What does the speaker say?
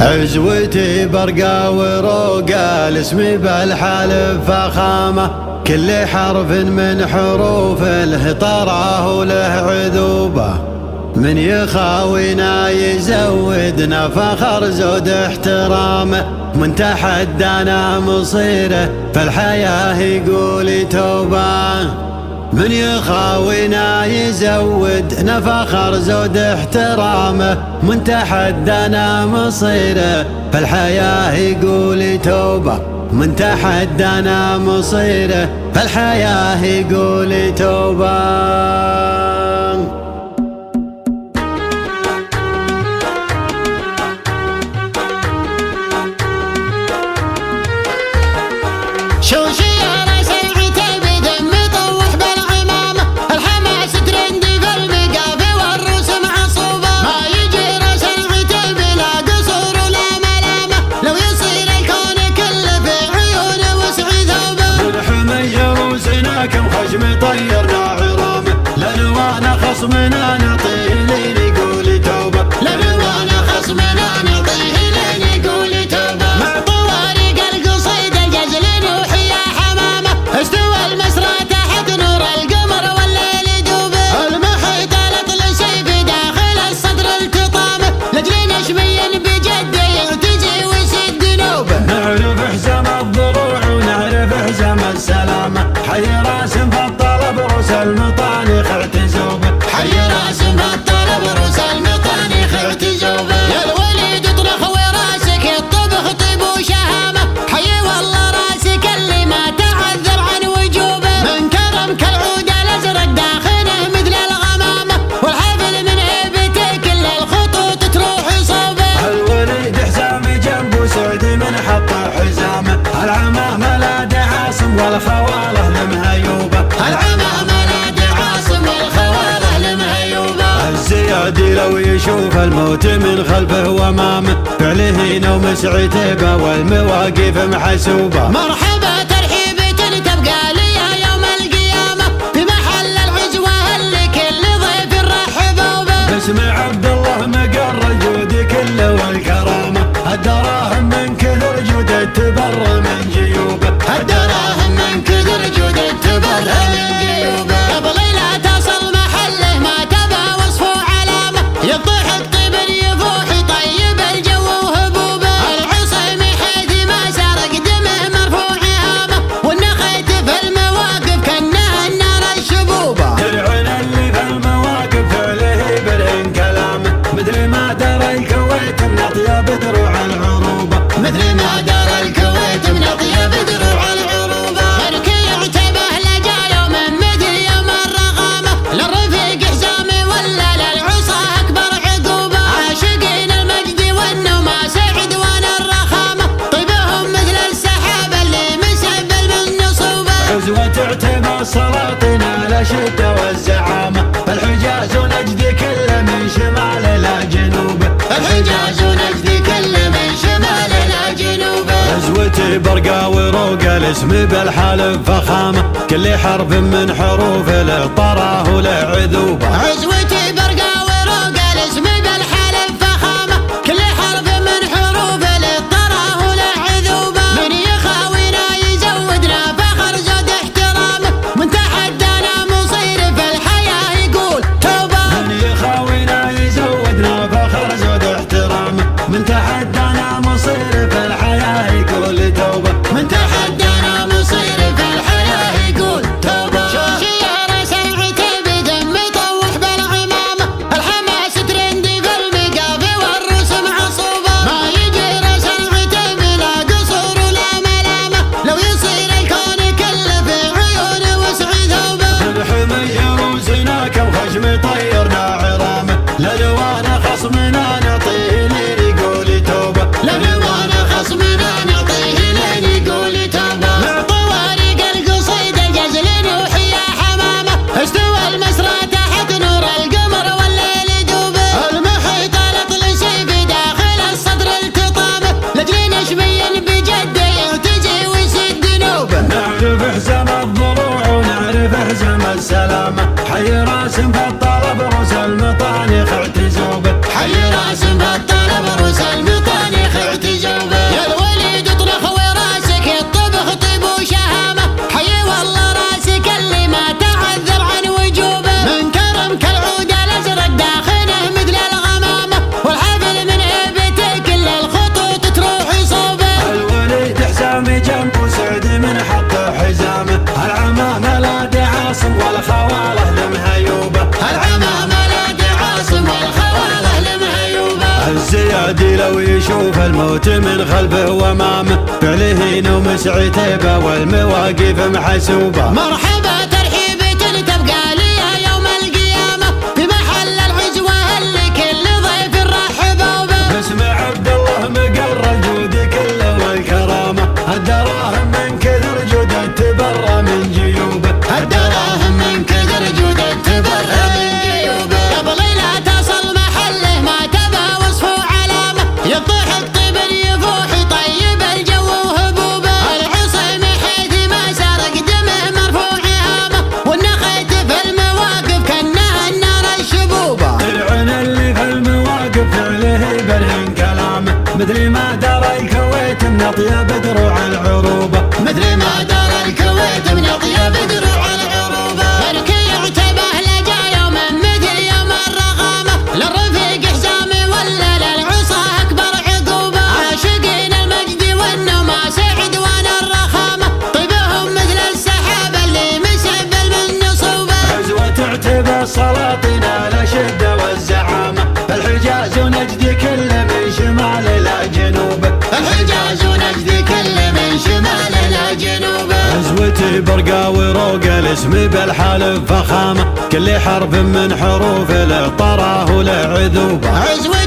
عزوتي برقى وروقة الاسم بالحالف فخامة، كل حرف من حروف الهطرة وله عذوبة، من يخاوينا يزودنا فخر زود احترامه، من تحدانا مصيره فالحياة يقول توبه، من يخاوينا يزودنا فخر زود احترامه، من تحدانا مصيره فالحياة يقول توبه، من تحدانا مصيره فالحياة يقول توبه. كم خشم طيرنا عرامه، لنوانا خصمنا نعطيه لين يقول توبه، لنوانا خصمنا نعطيه لين يقول توبه. مع طوارق القصيد الجزل نوحي يا حمامه، استوى المسرى تحت نور القمر والليل دوبه، المحيط الاطل سيف داخل الصدر التطامه، لاجل نشمي بجد يرتجي ويسد نوبه. نعرف حزام الضروع ونعرف حزام السلامه، حي راس فالطلب روس المطاني خرت زوبه، حي راس فالطلب روس المطاني خرت زوبه. يا الوليد اطرخ وراسك الطبخ طيب وشهامه، حي والله راسك اللي ما تعذر عن وجوبه، من كرمك العود الازرق داخله مثل الغمامه، والحفل من هيبته كل الخطوط تروح صوبه. الوليد حزامي جنبه سعد من حط حزامه، العمامه لا دعاصم والخواله لمهيوبه، العمامه لا دعاصم والخواله لمهيوبه. الزيادي لو يشوف الموت من خلفه وامامه، فعله نوم سعتيبه والمواقف محسوبه. مرحبا ترحيبة تبقى لي يوم القيامة، في محل العزوة اللي كل ضيف نرحب به. باسم عبد الله مقر الجود كله والكرامه، الدراهم من كثر جود تبر من جيوبه، الدراهم من كثر جود تبر من جيوبه. قبل لا تصل محله ما تبى وصف وعلامة، يطيح الطيب يفوح طيب الجو وهبوبه، العصيم حيث ما سرق دمه مرفوع هامه، والنخيت في المواقف كانها النار الشبوبه. درعنا اللي في المواقف فعله برهن كلامه، مثل ما درى الكويت من اطيب دروع العروبه، مثل ما دار الكويت من اطيب دروع العروبه. الكيع تبه لجا يوم مثل يوم الرغامه، للرفيق حزامي ولا للعصا اكبر عقوبه، عاشقين المجد والنوما سعد وانا الرخامه، طيبهم مثل السحاب اللي مسبل من نصوبه. عزوة تعتبر سلاطين على شده والزعامه، الحجاز ونجد كله من شمال الى جنوبه، الحجاز ونجد كله من شمال الى جنوبه. عزوتي برقى وروقة الاسم بالحالف فخامه، كل حرف من حروف الطراه وله عذوبه. عزوتي برقى وروقة الاسم بالحلف فخامة، كل حرف من حروف للطراه وله عذوبة، من يخاوينا يزودنا فخر زود احترامه، من تحدانا مصير في الحياة يقول توبة، من يخاوينا يزودنا فخر زود احترامه، من تحدانا مصير في الحياة يقول توبه، من تحدانا مصير في الحياة يقول توبة. شيارة سمعته بدم يطوح بالعمامة، الحماس ترندي في المقافي والرسم عصوبة، ما يجرى سمعته بلا قصور ولا ملامة، لو يصير الكون كله في عيونه وسع ثوبه. الحمي روسنا كم خشم طيرنا عرامه، لنوانا خصمنا نعطيه لين يقول توبه، لنوانا خصمنا هادي لو يشوف الموت من خلفه وامامه، فعله نوم عتيبة والمواقف محسوبة. مرحبا ترحيبة تبقى لي يوم القيامة في محل العزوة اللي كل ضيف رحبوا به. باسم عبد الله مقر الجود كله والكرامة، الدراهم من كثر جودة تبرى من جيوبه. الدراهم من كثر جودة تبرى من جيوبه. قبل لا تصل محله ما تبى وصفه علامة، يطيح الطبل يفوح طيب الجو وهبوبه. العصيم حيث ما سرق دمه مرفوع هامه، والنخيت في المواقف كانها النار الشبوبه. العن اللي في المواقف فعله برهن كلامه، مثل ما دار الكويت من اطيب دروع العروبه. مثل ما دار الكويت من اطيب دروع العروبه. بركي عتبه لجا يوم مثل يوم الرغامه، للرفيق حزامي ولا للعصا اكبر عقوبه. عاشقين المجد والنما سعد وانا الرخامه، طيبهم مثل السحاب اللي مسبل من نصوبه. عزوة عتبة السلاطين على شدة والزعامة، الحجاز ونجد كل من شمال الى جنوب. الحجاز ونجد كل من شمال الى جنوب. عزوتي برقا وروق الاسم بالحالف فخامة، كل حرف من حروف له طراه له عذوبة. عزوة